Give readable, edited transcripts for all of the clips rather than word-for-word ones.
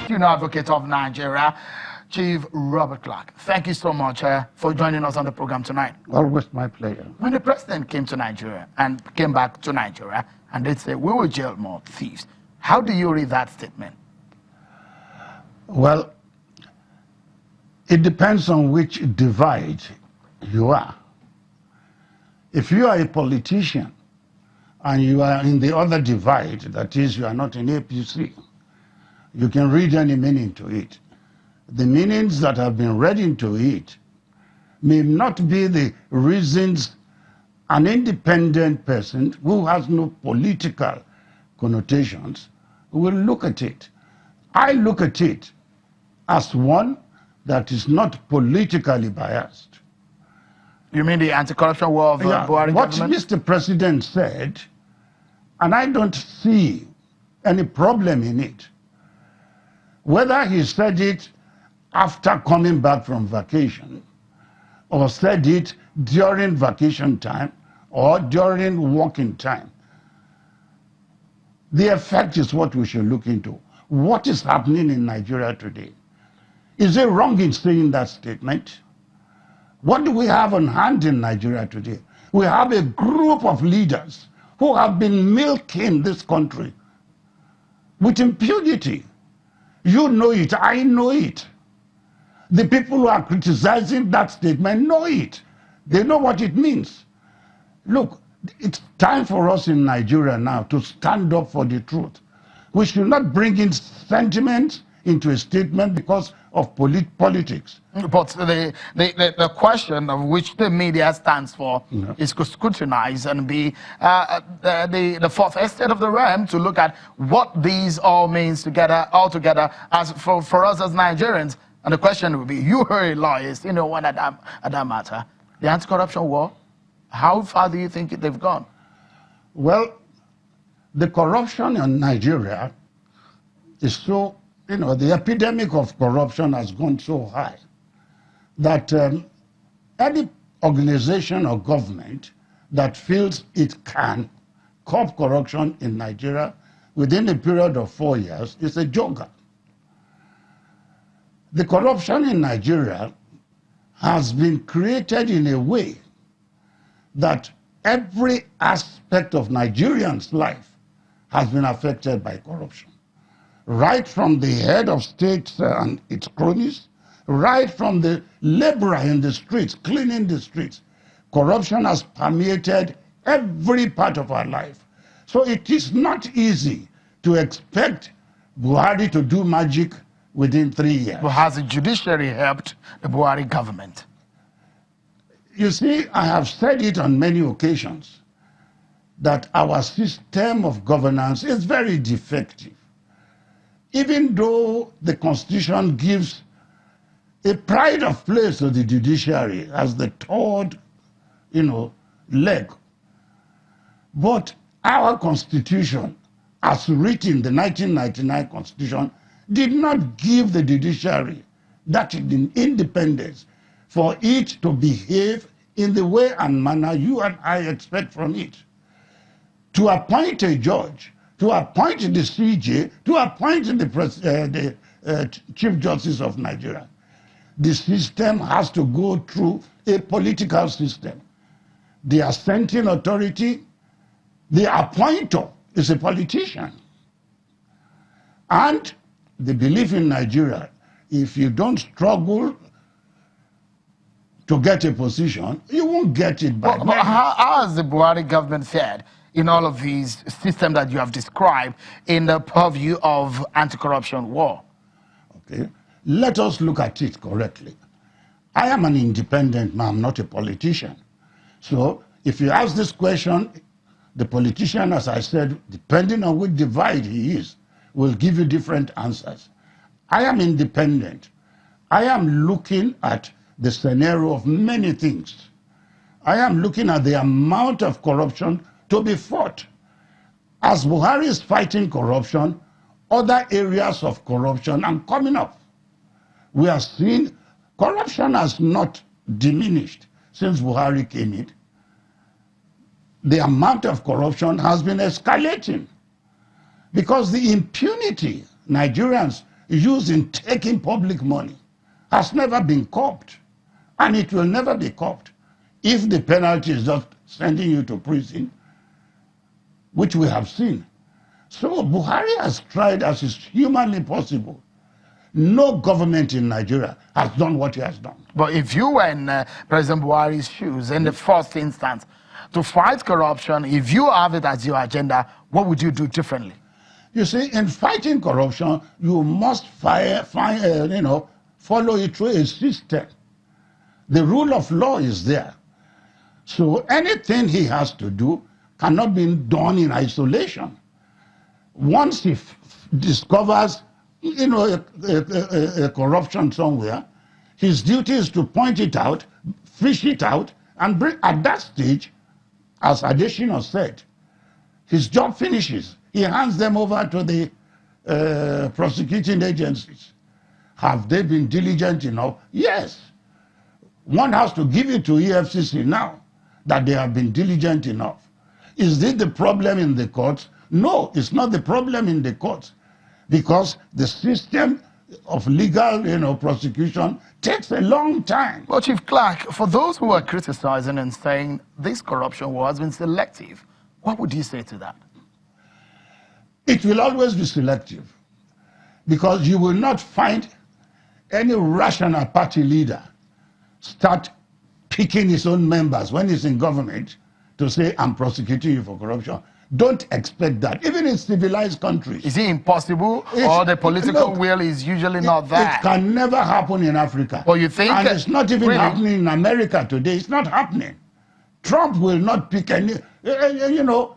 Senior Advocate of Nigeria, Chief Robert Clarke. Thank you so much for joining us on the program tonight. Always my pleasure. When the president came to Nigeria and came back to Nigeria and they said, we will jail more thieves, how do you read that statement? Well, it depends on which divide you are. If you are a politician and you are in the other divide, that is, you are not in APC, you can read any meaning to it. The meanings that have been read into it may not be the reasons an independent person who has no political connotations will look at it. I look at it as one that is not politically biased. You mean the anti-corruption war of Buhari what government? Mr. President said, and I don't see any problem in it. Whether he said it after coming back from vacation, or said it during vacation time, or during working time, the effect is what we should look into. What is happening in Nigeria today? Is it wrong in saying that statement? What do we have on hand in Nigeria today? We have a group of leaders who have been milking this country with impunity. You know it, I know it. The people who are criticizing that statement know it. They know what it means. Look, it's time for us in Nigeria now to stand up for the truth. We should not bring in sentiments into a statement because of politics. But the question of which the media stands for is to scrutinize and be the fourth estate of the realm to look at what these all means all together as for us as Nigerians. And the question will be, you are a lawyer, you know what at that matter. The anti-corruption war, how far do you think they've gone? Well, the corruption in Nigeria is so, the epidemic of corruption has gone so high that any organization or government that feels it can curb corruption in Nigeria within a period of 4 years is a joker. The corruption in Nigeria has been created in a way that every aspect of Nigerians' life has been affected by corruption. Right from the head of state and its cronies, right from the laborer in the streets, cleaning the streets. Corruption has permeated every part of our life. So it is not easy to expect Buhari to do magic within 3 years. But has the judiciary helped the Buhari government? You see, I have said it on many occasions that our system of governance is very defective. Even though the Constitution gives a pride of place to the judiciary as the third, leg. But our Constitution, as written, the 1999 Constitution, did not give the judiciary that independence for it to behave in the way and manner you and I expect from it. To appoint a judge, to appoint the CJ, to appoint the Chief Justice of Nigeria, the system has to go through a political system. The assenting authority, the appointer is a politician. And the belief in Nigeria, if you don't struggle to get a position, you won't get it by but how has the Buhari government fared in all of these systems that you have described in the purview of anti-corruption war? Okay, let us look at it correctly. I am an independent man, not a politician. So if you ask this question, the politician, as I said, depending on which divide he is, will give you different answers. I am independent. I am looking at the scenario of many things. I am looking at the amount of corruption to be fought. As Buhari is fighting corruption, other areas of corruption are coming up. We are seeing corruption has not diminished since Buhari came in. The amount of corruption has been escalating because the impunity Nigerians used in taking public money has never been curbed, and it will never be curbed. If the penalty is just sending you to prison, which we have seen. So Buhari has tried as is humanly possible. No government in Nigeria has done what he has done. But if you were in President Buhari's shoes in the first instance to fight corruption, if you have it as your agenda, what would you do differently? You see, in fighting corruption, you must follow it through a system. The rule of law is there. So anything he has to do cannot be done in isolation. Once he discovers, a corruption somewhere, his duty is to point it out, fish it out, and bring, at that stage, as Adesina said, his job finishes. He hands them over to the prosecuting agencies. Have they been diligent enough? Yes. One has to give it to EFCC now that they have been diligent enough. Is this the problem in the courts? No, it's not the problem in the courts, because the system of legal, prosecution takes a long time. Well, Chief Clarke, for those who are criticizing and saying this corruption war has been selective, what would you say to that? It will always be selective, because you will not find any rational party leader start picking his own members when he's in government to say, I'm prosecuting you for corruption. Don't expect that, even in civilized countries. Is it impossible, or the political will is usually not there? It can never happen in Africa. Well, you think? And it's not even really happening in America today. It's not happening. Trump will not pick any, you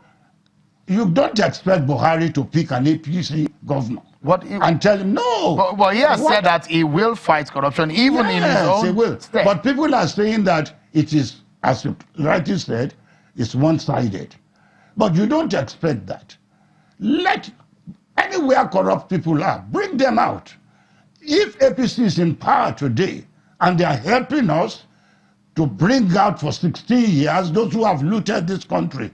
don't expect Buhari to pick an APC governor and tell him no. But he has said that he will fight corruption even in his own he will. state. But people are saying that it is, as you rightly said, it's one-sided. But you don't expect that. Let anywhere corrupt people are, bring them out. If APC is in power today and they are helping us to bring out for 16 years those who have looted this country,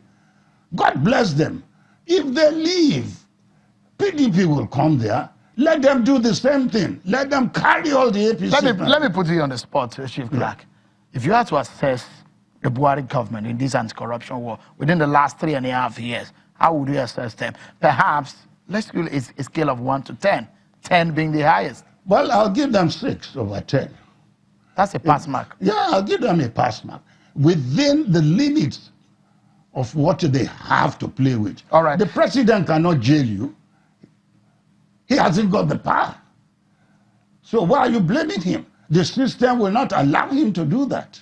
God bless them. If they leave, PDP will come there. Let them do the same thing. Let them carry all the APC. Let me put you on the spot, Chief Clarke. Yeah. If you had to assess the Buhari government in this anti-corruption war within the last 3.5 years, how would you assess them? Perhaps, let's do a scale of 1 to 10, 10 being the highest. Well, I'll give them 6 over 10. That's a pass mark. Yeah, I'll give them a pass mark within the limits of what they have to play with. All right. The president cannot jail you. He hasn't got the power. So why are you blaming him? The system will not allow him to do that.